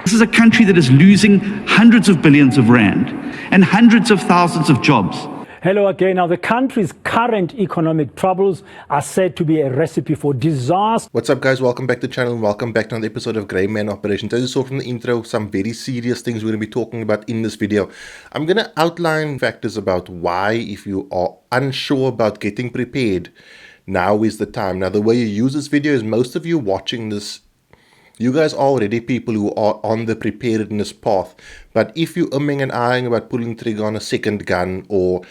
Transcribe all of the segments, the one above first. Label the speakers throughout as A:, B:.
A: This is a country that is losing hundreds of billions of rand and hundreds of thousands of jobs.
B: Hello again. Now, the country's current economic troubles are said to be a recipe for disaster.
C: What's up, guys? Welcome back to the channel and welcome back to another episode of Grey Man Operations. As you saw from the intro, some very serious things we're going to be talking about in this video. I'm going to outline factors about why, if you are unsure about getting prepared, now is the time. Now, the way you use this video is most of you watching this, you guys are already people who are on the preparedness path. But if you're umming and ahhing about pulling the trigger on a second gun or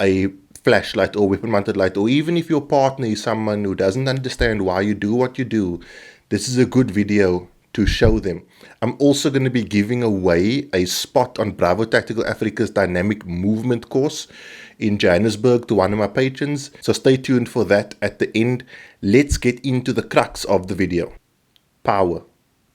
C: a flashlight or weapon-mounted light, or even if your partner is someone who doesn't understand why you do what you do, this is a good video to show them. I'm also going to be giving away a spot on Bravo Tactical Africa's Dynamic Movement course in Johannesburg to one of my patrons. So stay tuned for that at the end. Let's get into the crux of the video. Power.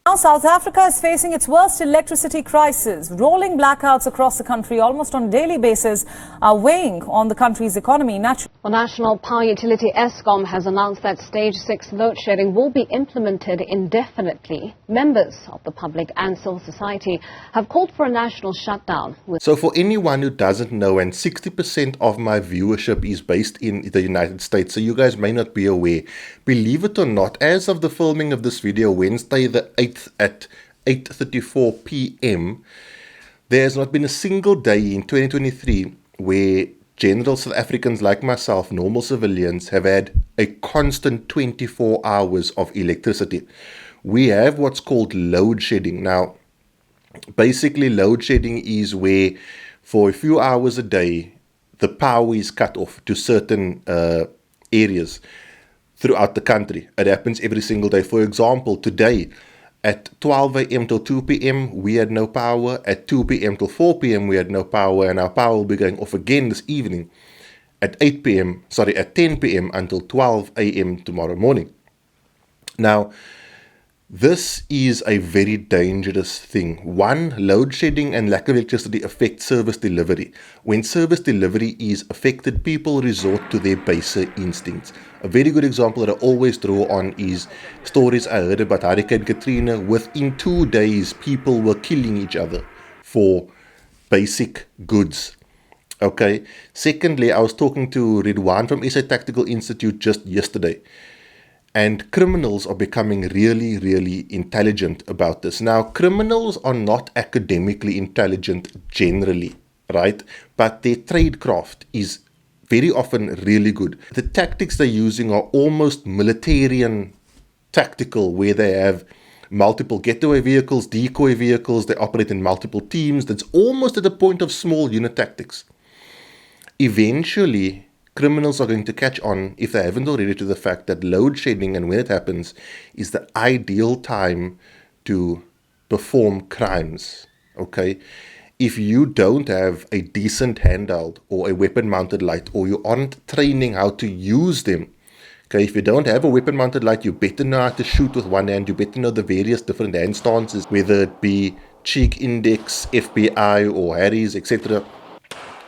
D: Now, South Africa is facing its worst electricity crisis. Rolling blackouts across the country almost on a daily basis are weighing on the country's economy.
E: Well, National Power Utility Eskom has announced that Stage 6 load shedding will be implemented indefinitely. Members of the public and civil society have called for a national shutdown.
C: So for anyone who doesn't know, and 60% of my viewership is based in the United States, so you guys may not be aware, believe it or not, as of the filming of this video, Wednesday the 8th at 8:34 p.m, there has not been a single day in 2023 where general South Africans like myself, normal civilians, have had a constant 24 hours of electricity. We have what's called load shedding. Now, basically load shedding is where for a few hours a day, the power is cut off to certain areas throughout the country. It happens every single day. For example, today, at 12 a.m. till 2 p.m. we had no power. At 2 p.m. till 4 p.m. we had no power, and our power will be going off again this evening at 10 p.m. until 12 a.m. tomorrow morning. Now, this is a very dangerous thing. One, load shedding and lack of electricity affect service delivery. When service delivery is affected, people resort to their baser instincts. A very good example that I always draw on is stories I heard about Hurricane Katrina. Within 2 days, people were killing each other for basic goods. Okay. Secondly, I was talking to Ridwan from SA Tactical Institute just yesterday. And criminals are becoming really, really intelligent about this. Now, criminals are not academically intelligent generally, right? But their tradecraft is very often really good. The tactics they're using are almost militarian tactical, where they have multiple getaway vehicles, decoy vehicles, they operate in multiple teams. That's almost at the point of small unit tactics. Eventually, criminals are going to catch on, if they haven't already, to the fact that load shedding, and when it happens, is the ideal time to perform crimes. Okay? If you don't have a decent handheld or a weapon-mounted light, or you aren't training how to use them, okay, if you don't have a weapon-mounted light, you better know how to shoot with one hand, you better know the various different hand stances, whether it be cheek index, FBI, or Harry's, etc.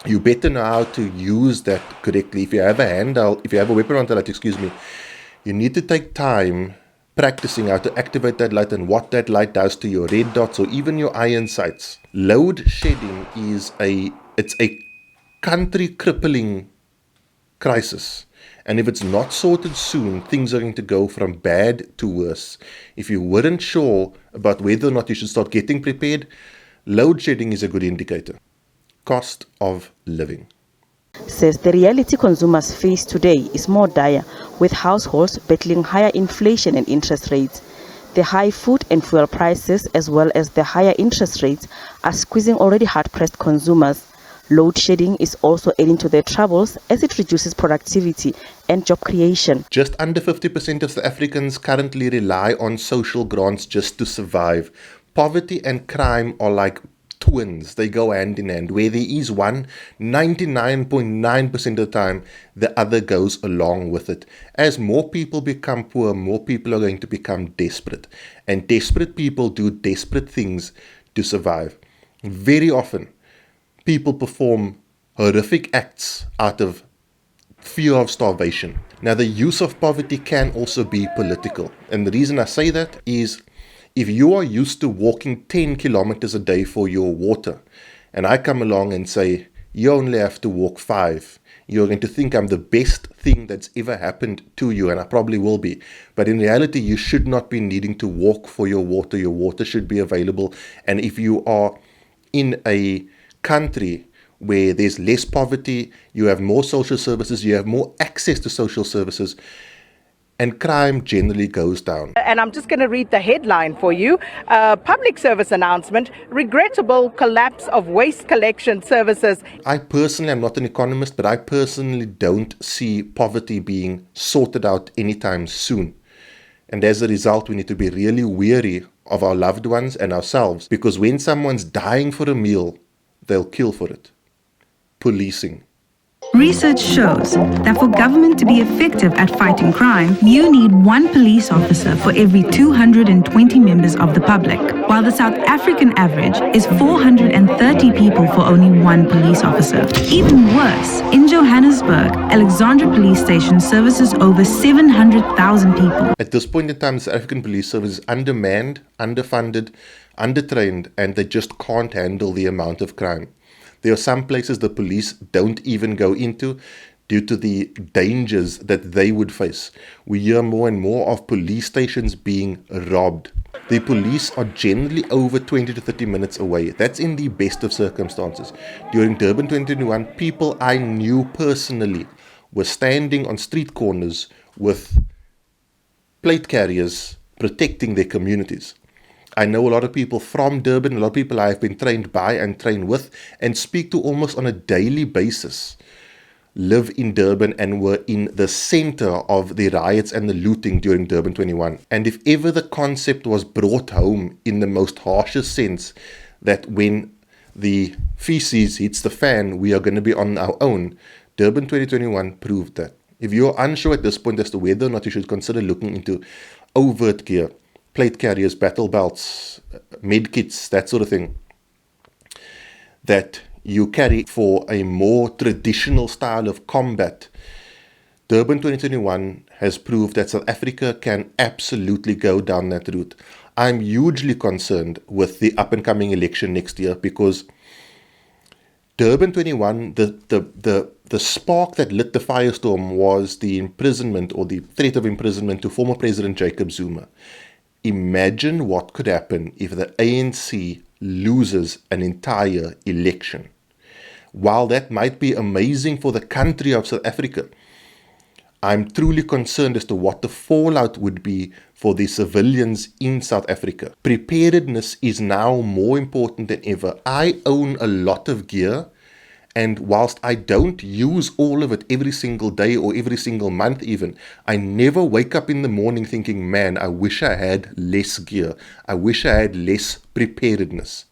C: You better know how to use that correctly. If you have a handheld, if you have a weapon-mounted light, you need to take time practicing how to activate that light and what that light does to your red dots or even your iron sights. Load shedding is a country crippling crisis. And if it's not sorted soon, things are going to go from bad to worse. If you weren't sure about whether or not you should start getting prepared, load shedding is a good indicator. Cost of living.
F: Says the reality consumers face today is more dire, with households battling higher inflation and interest rates. The high food and fuel prices, as well as the higher interest rates, are squeezing already hard-pressed consumers. Load shedding is also adding to their troubles as it reduces productivity and job creation.
C: Just under 50% of South Africans currently rely on social grants just to survive. Poverty and crime are like twins. They go hand in hand. Where there is one, 99.9% of the time, the other goes along with it. As more people become poor, more people are going to become desperate. And desperate people do desperate things to survive. Very often, people perform horrific acts out of fear of starvation. Now, the use of poverty can also be political. And the reason I say that is, If you are used to walking 10 kilometers a day for your water, and I come along and say, you only have to walk 5, you're going to think I'm the best thing that's ever happened to you, and I probably will be. But in reality, you should not be needing to walk for your water. Your water should be available. And if you are in a country where there's less poverty, you have more social services, you have more access to social services, and crime generally goes down.
G: And I'm just going to read the headline for you. Public service announcement, regrettable collapse of waste collection services.
C: I personally am not an economist, but I personally don't see poverty being sorted out anytime soon. And as a result, we need to be really wary of our loved ones and ourselves, because when someone's dying for a meal, they'll kill for it. Policing.
H: Research shows that for government to be effective at fighting crime, you need 1 police officer for every 220 members of the public, while the South African average is 430 people for only 1 police officer. Even worse, in Johannesburg, Alexandra Police Station services over 700,000 people.
C: At this point in time, the South African Police Service is undermanned, underfunded, undertrained, and they just can't handle the amount of crime. There are some places the police don't even go into due to the dangers that they would face. We hear more and more of police stations being robbed. The police are generally over 20 to 30 minutes away. That's in the best of circumstances. During Durban 2021, people I knew personally were standing on street corners with plate carriers protecting their communities. I know a lot of people from Durban, a lot of people I have been trained by and trained with and speak to almost on a daily basis, live in Durban and were in the center of the riots and the looting during Durban 21. And if ever the concept was brought home in the most harshest sense, that when the feces hits the fan, we are going to be on our own, Durban 2021 proved that. If you're unsure at this point as to whether or not you should consider looking into overt gear, plate carriers, battle belts, med kits, that sort of thing, that you carry for a more traditional style of combat, Durban 2021 has proved that South Africa can absolutely go down that route. I'm hugely concerned with the up-and-coming election next year because Durban 21, the spark that lit the firestorm was the imprisonment or the threat of imprisonment to former President Jacob Zuma. Imagine what could happen if the ANC loses an entire election. While that might be amazing for the country of South Africa, I'm truly concerned as to what the fallout would be for the civilians in South Africa. Preparedness is now more important than ever. I own a lot of gear, and whilst I don't use all of it every single day or every single month even, I never wake up in the morning thinking, man, I wish I had less gear. I wish I had less preparedness.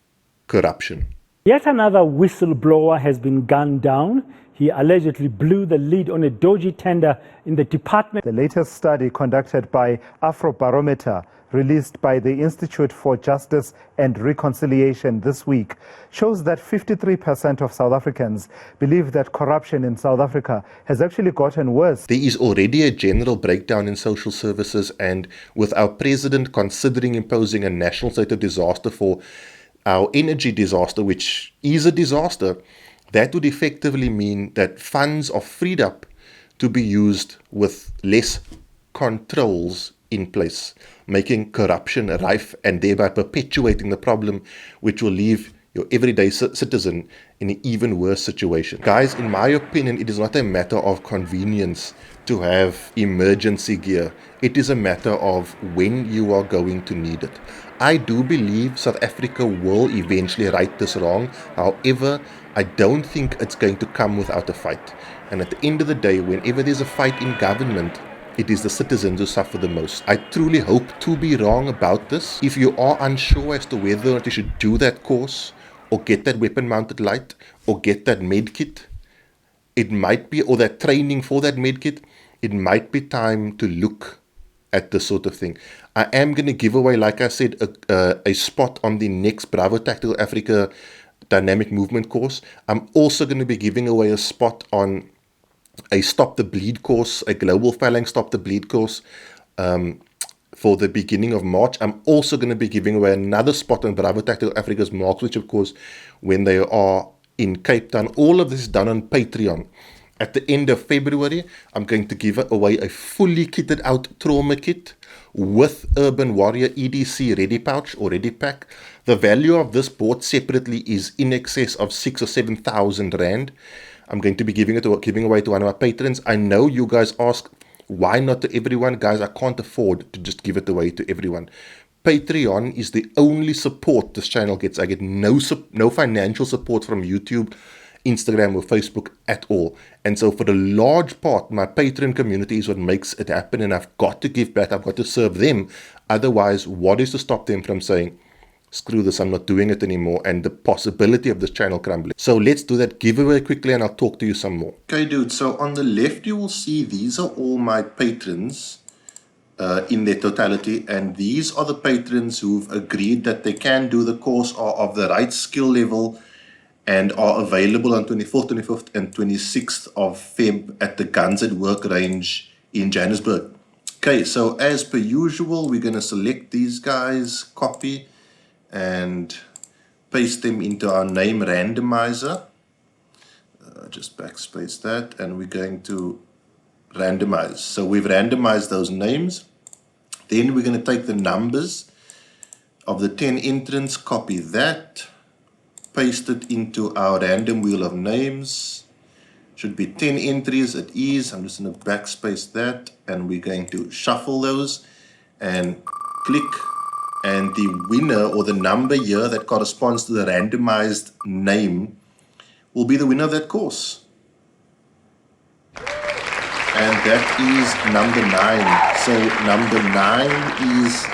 C: Corruption.
B: Yet another whistleblower has been gunned down. He allegedly blew the lead on a dodgy tender in the department.
I: The latest study conducted by Afrobarometer, released by the Institute for Justice and Reconciliation this week, shows that 53% of South Africans believe that corruption in South Africa has actually gotten worse.
C: There is already a general breakdown in social services, and with our president considering imposing a national state of disaster for our energy disaster, which is a disaster, that would effectively mean that funds are freed up to be used with less controls in place, making corruption rife and thereby perpetuating the problem, which will leave your everyday citizen in an even worse situation. Guys, in my opinion, it is not a matter of convenience to have emergency gear. It is a matter of when you are going to need it. I do believe South Africa will eventually right this wrong. However, I don't think it's going to come without a fight. And at the end of the day, whenever there's a fight in government, it is the citizens who suffer the most. I truly hope to be wrong about this. If you are unsure as to whether or not you should do that course, or get that weapon-mounted light, or get that med kit, it might be, or that training for that med kit, it might be time to look at this sort of thing. I am going to give away, like I said, a spot on the next Bravo Tactical Africa Dynamic Movement course. I'm also going to be giving away a spot on a Stop the Bleed course, a Global Phalanx Stop the Bleed course, for the beginning of March. I'm also going to be giving away another spot on Bravo Tactical Africa's marks, which of course, when they are in Cape Town, all of this is done on Patreon. At the end of February, I'm going to give away a fully kitted out trauma kit with Urban Warrior EDC Ready Pouch or Ready Pack. The value of this bought separately is in excess of 6,000 or 7,000 Rand. I'm going to be giving away to one of our patrons. I know you guys ask, why not to everyone? Guys, I can't afford to just give it away to everyone. Patreon is the only support this channel gets. I get no financial support from YouTube, Instagram or Facebook at all. And so for the large part, my Patreon community is what makes it happen, and I've got to give back. I've got to serve them. Otherwise, what is to stop them from saying, screw this, I'm not doing it anymore, and the possibility of this channel crumbling? So let's do that giveaway quickly and I'll talk to you some more. Okay, dude, so on the left you will see these are all my patrons in their totality, and these are the patrons who've agreed that they can do the course, are of the right skill level, and are available on 24th, 25th and 26th of Feb at the Guns at Work range in Johannesburg. Okay, so as per usual, we're going to select these guys, copy, and paste them into our name randomizer. Just backspace that, and we're going to randomize. So we've randomized those names. Then we're going to take the numbers of the 10 entrants, copy that, paste it into our random wheel of names. Should be 10 entries at ease. I'm just going to backspace that, and we're going to shuffle those and click, and the winner or the number here that corresponds to the randomized name will be the winner of that course. And that is number 9. So number 9 is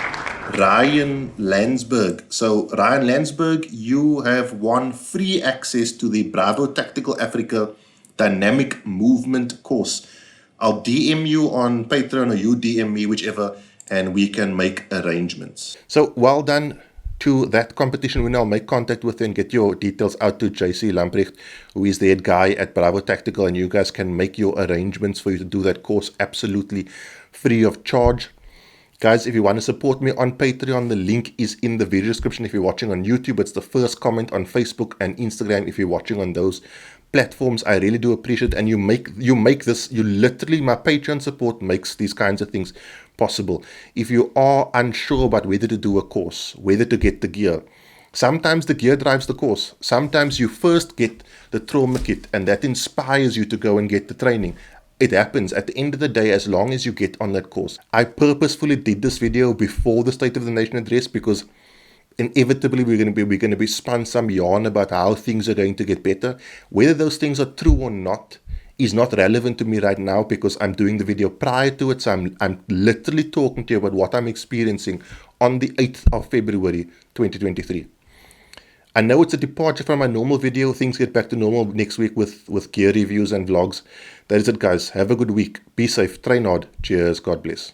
C: Ryan Landsberg. So Ryan Landsberg, you have won free access to the Bravo Tactical Africa Dynamic Movement course. I'll DM you on Patreon, or you DM me, whichever, and we can make arrangements. So well done to that competition winner. I'll make contact with you and get your details out to JC Lamprecht, who is the head guy at Bravo Tactical, and you guys can make your arrangements for you to do that course absolutely free of charge. Guys, if you want to support me on Patreon, the link is in the video description. If you're watching on YouTube, it's the first comment. On Facebook and Instagram, if you're watching on those platforms, I really do appreciate it. And you make this, you literally, my Patreon support makes these kinds of things possible. If you are unsure about whether to do a course, whether to get the gear, sometimes the gear drives the course. Sometimes you first get the trauma kit and that inspires you to go and get the training. It happens at the end of the day, as long as you get on that course. I purposefully did this video before the State of the Nation address, because inevitably we're going to be spun some yarn about how things are going to get better. Whether those things are true or not is not relevant to me right now, because I'm doing the video prior to it. So I'm literally talking to you about what I'm experiencing on the 8th of February 2023. I know it's a departure from my normal video. Things get back to normal next week with gear reviews and vlogs. That is it, guys. Have a good week. Be safe. Train hard. Cheers. God bless.